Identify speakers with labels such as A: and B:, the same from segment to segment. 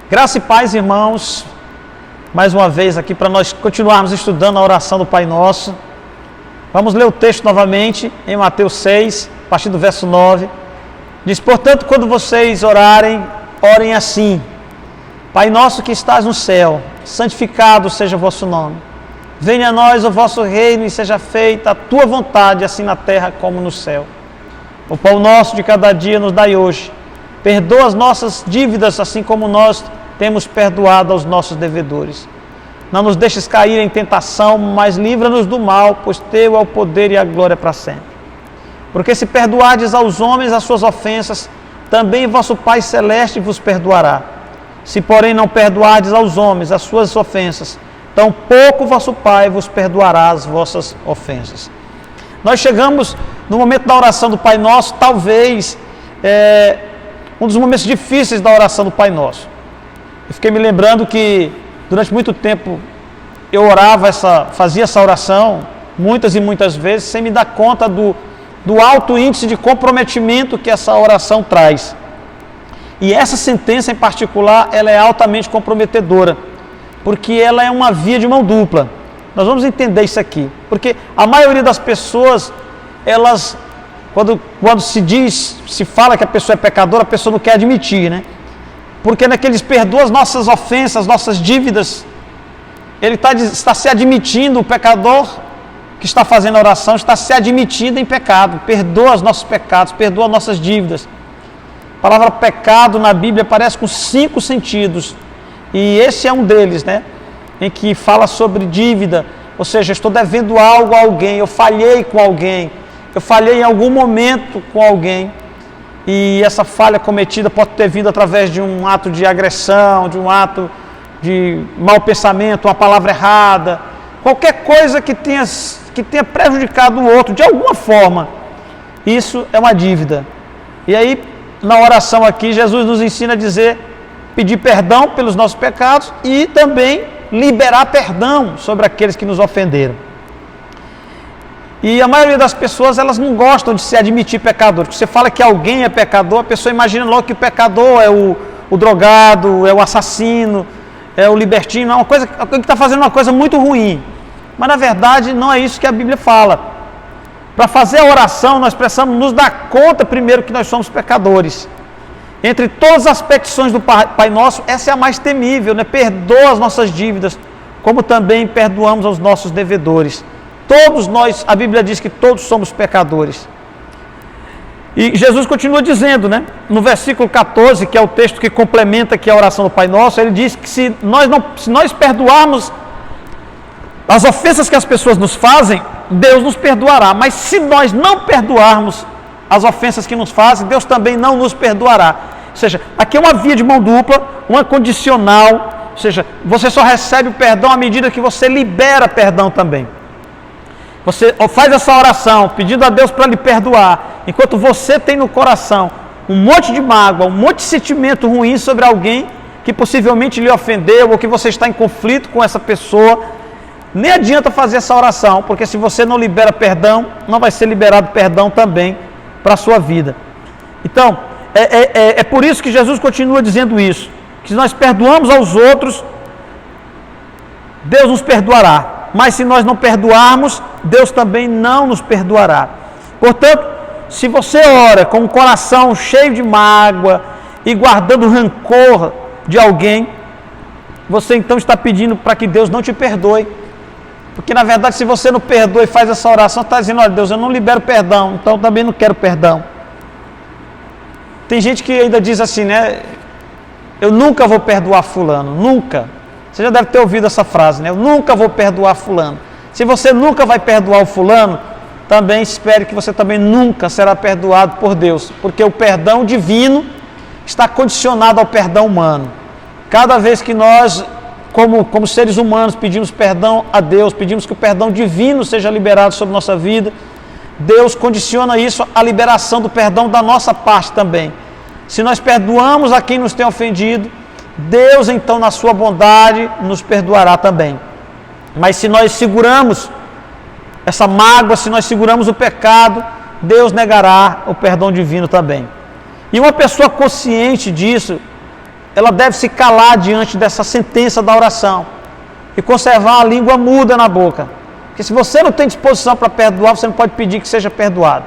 A: Graça e paz, irmãos, mais uma vez aqui para nós continuarmos estudando a oração do Pai Nosso. Vamos ler o texto novamente em Mateus 6, a partir do verso 9. Diz: portanto, quando vocês orarem, orem assim: Pai nosso que estás no céu, santificado seja o vosso nome. Venha a nós o vosso reino e seja feita a tua vontade, assim na terra como no céu. O pão nosso de cada dia nos dai hoje. Perdoa as nossas dívidas, assim como nós temos perdoado aos nossos devedores. Não nos deixes cair em tentação, mas livra-nos do mal, pois teu é o poder e a glória para sempre. Porque se perdoardes aos homens as suas ofensas, também vosso Pai Celeste vos perdoará. Se, porém, não perdoardes aos homens as suas ofensas, tampouco vosso Pai vos perdoará as vossas ofensas. Nós chegamos no momento da oração do Pai Nosso, talvez um dos momentos difíceis da oração do Pai Nosso. Eu fiquei me lembrando que durante muito tempo eu fazia essa oração, muitas e muitas vezes, sem me dar conta do alto índice de comprometimento que essa oração traz. E essa sentença em particular, ela é altamente comprometedora, porque ela é uma via de mão dupla. Nós vamos entender isso aqui, porque a maioria das pessoas, elas, quando se fala que a pessoa é pecadora, a pessoa não quer admitir, né? Porque naqueles perdoa as nossas ofensas, as nossas dívidas, ele está se admitindo, o pecador que está fazendo a oração está se admitindo em pecado, perdoa os nossos pecados, perdoa as nossas dívidas. A palavra pecado na Bíblia aparece com 5 sentidos, e esse é um deles, né? Em que fala sobre dívida, ou seja, estou devendo algo a alguém, eu falhei com alguém, eu falhei em algum momento com alguém, e essa falha cometida pode ter vindo através de um ato de agressão, de um ato de mau pensamento, uma palavra errada, qualquer coisa que tenha prejudicado o outro de alguma forma. Isso é uma dívida. E aí, na oração aqui, Jesus nos ensina a pedir perdão pelos nossos pecados e também liberar perdão sobre aqueles que nos ofenderam. E a maioria das pessoas, elas não gostam de se admitir pecador. Porque você fala que alguém é pecador, a pessoa imagina logo que o pecador é o drogado, é o assassino, é o libertino, alguém que está fazendo uma coisa muito ruim. Mas na verdade não é isso que a Bíblia fala. Para fazer a oração, nós precisamos nos dar conta primeiro que nós somos pecadores. Entre todas as petições do Pai Nosso, essa é a mais temível, né? Perdoa as nossas dívidas, como também perdoamos aos nossos devedores. Todos nós, a Bíblia diz que todos somos pecadores. E Jesus continua dizendo, né? No versículo 14, que é o texto que complementa aqui a oração do Pai Nosso, ele diz que se nós perdoarmos as ofensas que as pessoas nos fazem, Deus nos perdoará. Mas se nós não perdoarmos as ofensas que nos fazem, Deus também não nos perdoará. Ou seja, aqui é uma via de mão dupla, uma condicional, ou seja, você só recebe o perdão à medida que você libera perdão também. Você faz essa oração pedindo a Deus para lhe perdoar, enquanto você tem no coração um monte de mágoa, um monte de sentimento ruim sobre alguém que possivelmente lhe ofendeu ou que você está em conflito com essa pessoa. Nem adianta fazer essa oração, porque se você não libera perdão, não vai ser liberado perdão também para a sua vida. Então, é por isso que Jesus continua dizendo isso, que se nós perdoamos aos outros, Deus nos perdoará. Mas se nós não perdoarmos, Deus também não nos perdoará. Portanto, se você ora com o coração cheio de mágoa e guardando rancor de alguém, você então está pedindo para que Deus não te perdoe. Porque na verdade, se você não perdoa e faz essa oração, está dizendo: olha, Deus, eu não libero perdão, então também não quero perdão. Tem gente que ainda diz assim, né? Eu nunca vou perdoar fulano, nunca. Você já deve ter ouvido essa frase, né? Eu nunca vou perdoar fulano. Se você nunca vai perdoar o fulano, também espere que você também nunca será perdoado por Deus. Porque o perdão divino está condicionado ao perdão humano. Cada vez que nós, como seres humanos, pedimos perdão a Deus, pedimos que o perdão divino seja liberado sobre nossa vida, Deus condiciona isso à liberação do perdão da nossa parte também. Se nós perdoamos a quem nos tem ofendido, Deus então na sua bondade nos perdoará também. Mas se nós seguramos essa mágoa, se nós seguramos o pecado, Deus negará o perdão divino também. E uma pessoa consciente disso, ela deve se calar diante dessa sentença da oração e conservar a língua muda na boca. Porque se você não tem disposição para perdoar, você não pode pedir que seja perdoado.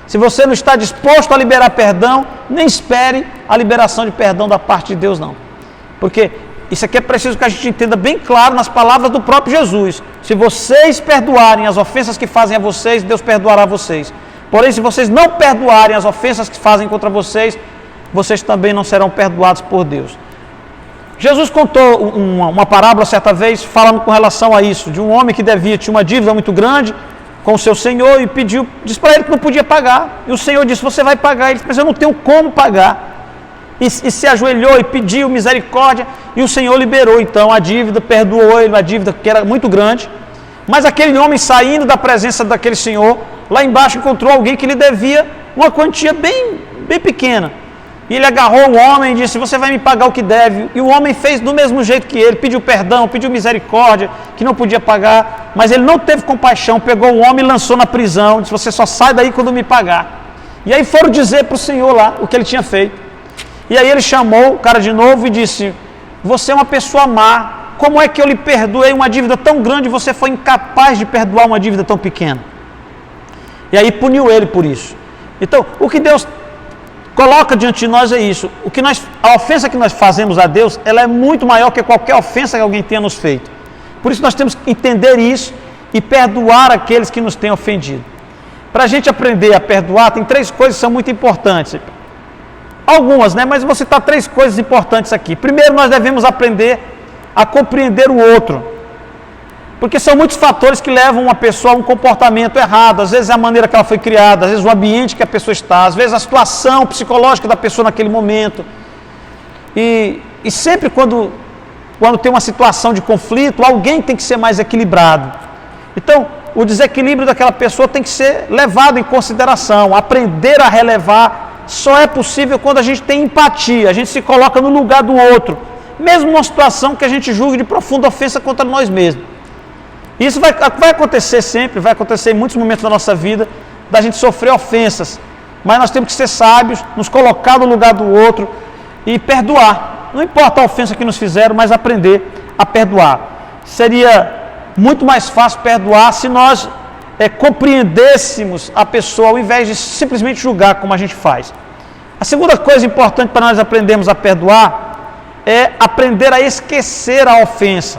A: Se você não está disposto a liberar perdão, nem espere a liberação de perdão da parte de Deus, não. Porque isso aqui é preciso que a gente entenda bem claro nas palavras do próprio Jesus. Se vocês perdoarem as ofensas que fazem a vocês, Deus perdoará vocês. Porém, se vocês não perdoarem as ofensas que fazem contra vocês, vocês também não serão perdoados por Deus. Jesus contou uma parábola certa vez, falando com relação a isso, de um homem que tinha uma dívida muito grande com o seu senhor e disse para ele que não podia pagar. E o senhor disse, você vai pagar. Ele disse, mas eu não tenho como pagar. E se ajoelhou e pediu misericórdia, e o Senhor liberou então a dívida, perdoou ele, a dívida que era muito grande. Mas aquele homem, saindo da presença daquele senhor, lá embaixo encontrou alguém que lhe devia uma quantia bem pequena. E ele agarrou o homem e disse, você vai me pagar o que deve. E o homem fez do mesmo jeito que ele, pediu perdão, pediu misericórdia, que não podia pagar, mas ele não teve compaixão, pegou o homem e lançou na prisão, disse, você só sai daí quando me pagar. E aí foram dizer para o senhor lá o que ele tinha feito. E aí ele chamou o cara de novo e disse, você é uma pessoa má, como é que eu lhe perdoei uma dívida tão grande e você foi incapaz de perdoar uma dívida tão pequena? E aí puniu ele por isso. Então, o que Deus coloca diante de nós é isso. A ofensa que nós fazemos a Deus, ela é muito maior que qualquer ofensa que alguém tenha nos feito. Por isso nós temos que entender isso e perdoar aqueles que nos têm ofendido. Para a gente aprender a perdoar, tem 3 coisas que são muito importantes. Algumas, né? Mas vou citar 3 coisas importantes aqui. Primeiro, nós devemos aprender a compreender o outro. Porque são muitos fatores que levam uma pessoa a um comportamento errado. Às vezes é a maneira que ela foi criada, às vezes o ambiente que a pessoa está, às vezes a situação psicológica da pessoa naquele momento. E sempre quando tem uma situação de conflito, alguém tem que ser mais equilibrado. Então, o desequilíbrio daquela pessoa tem que ser levado em consideração, aprender a relevar. Só é possível quando a gente tem empatia, a gente se coloca no lugar do outro, mesmo numa situação que a gente julgue de profunda ofensa contra nós mesmos. Isso vai acontecer sempre, vai acontecer em muitos momentos da nossa vida, da gente sofrer ofensas, mas nós temos que ser sábios, nos colocar no lugar do outro e perdoar. Não importa a ofensa que nos fizeram, mas aprender a perdoar. Seria muito mais fácil perdoar se nós compreendêssemos a pessoa ao invés de simplesmente julgar como a gente faz. A segunda coisa importante para nós aprendermos a perdoar é aprender a esquecer a ofensa.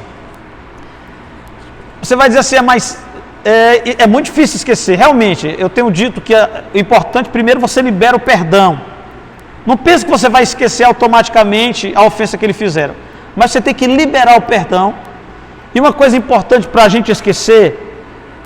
A: Você vai dizer assim, mas é muito difícil esquecer. Realmente, eu tenho dito que o importante, primeiro, você libera o perdão. Não pense que você vai esquecer automaticamente a ofensa que eles fizeram, mas você tem que liberar o perdão. E uma coisa importante para a gente esquecer,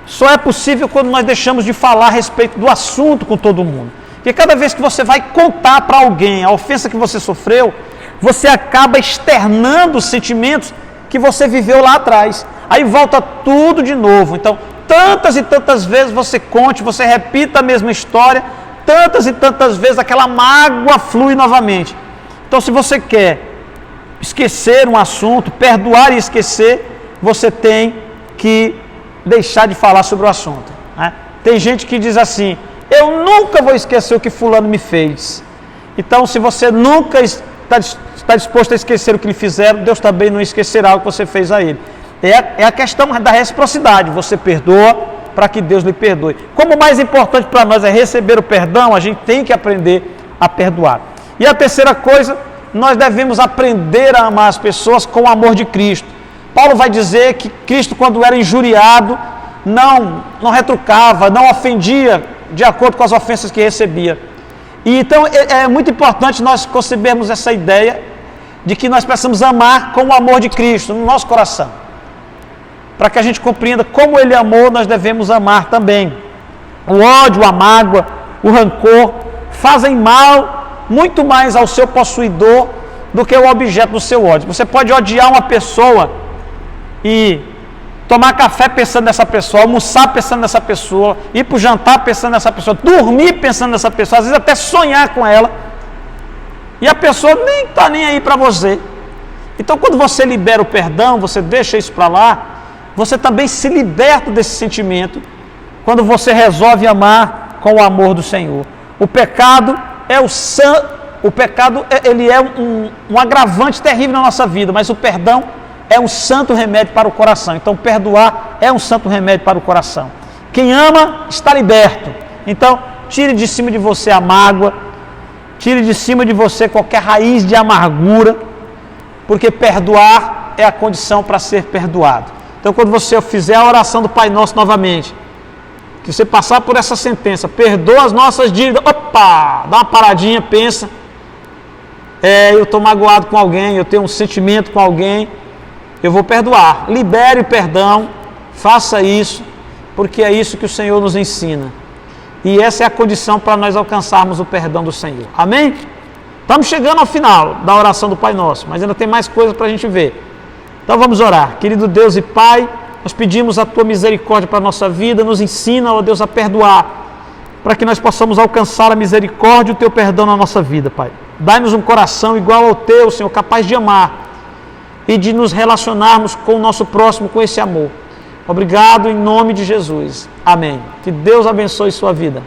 A: só é possível quando nós deixamos de falar a respeito do assunto com todo mundo. Porque cada vez que você vai contar para alguém a ofensa que você sofreu, você acaba externando os sentimentos que você viveu lá atrás. Aí volta tudo de novo. Então, tantas e tantas vezes você conte, você repita a mesma história, tantas e tantas vezes aquela mágoa flui novamente. Então, se você quer esquecer um assunto, perdoar e esquecer, você tem que deixar de falar sobre o assunto, né? Tem gente que diz assim, eu nunca vou esquecer o que fulano me fez. Então, se você nunca está disposto a esquecer o que lhe fizeram, Deus também não esquecerá o que você fez a ele. É a questão da reciprocidade, você perdoa para que Deus lhe perdoe. Como o mais importante para nós é receber o perdão, a gente tem que aprender a perdoar. E a terceira coisa, nós devemos aprender a amar as pessoas com o amor de Cristo. Paulo vai dizer que Cristo, quando era injuriado, não retrucava, não ofendia de acordo com as ofensas que recebia. E então é muito importante nós concebermos essa ideia de que nós precisamos amar com o amor de Cristo no nosso coração. Para que a gente compreenda como Ele amou, nós devemos amar também. O ódio, a mágoa, o rancor fazem mal muito mais ao seu possuidor do que o objeto do seu ódio. Você pode odiar uma pessoa e tomar café pensando nessa pessoa, almoçar pensando nessa pessoa, ir para o jantar pensando nessa pessoa, dormir pensando nessa pessoa, às vezes até sonhar com ela, e a pessoa nem está nem aí para você. Então, quando você libera o perdão, você deixa isso para lá, você também se liberta desse sentimento, quando você resolve amar com o amor do Senhor. O pecado é o pecado ele é um agravante terrível na nossa vida, mas o perdão é um santo remédio para o coração. Então, perdoar é um santo remédio para o coração. Quem ama está liberto. Então, tire de cima de você a mágoa, tire de cima de você qualquer raiz de amargura, porque perdoar é a condição para ser perdoado. Então, quando você fizer a oração do Pai Nosso novamente, que você passar por essa sentença, perdoa as nossas dívidas, opa, dá uma paradinha, pensa, eu estou magoado com alguém, eu tenho um sentimento com alguém, eu vou perdoar. Libere o perdão, faça isso, porque é isso que o Senhor nos ensina. E essa é a condição para nós alcançarmos o perdão do Senhor. Amém? Estamos chegando ao final da oração do Pai Nosso, mas ainda tem mais coisas para a gente ver. Então vamos orar. Querido Deus e Pai, nós pedimos a Tua misericórdia para a nossa vida, nos ensina, ó Deus, a perdoar, para que nós possamos alcançar a misericórdia e o Teu perdão na nossa vida, Pai. Dai-nos um coração igual ao Teu, Senhor, capaz de amar e de nos relacionarmos com o nosso próximo com esse amor. Obrigado em nome de Jesus. Amém. Que Deus abençoe sua vida.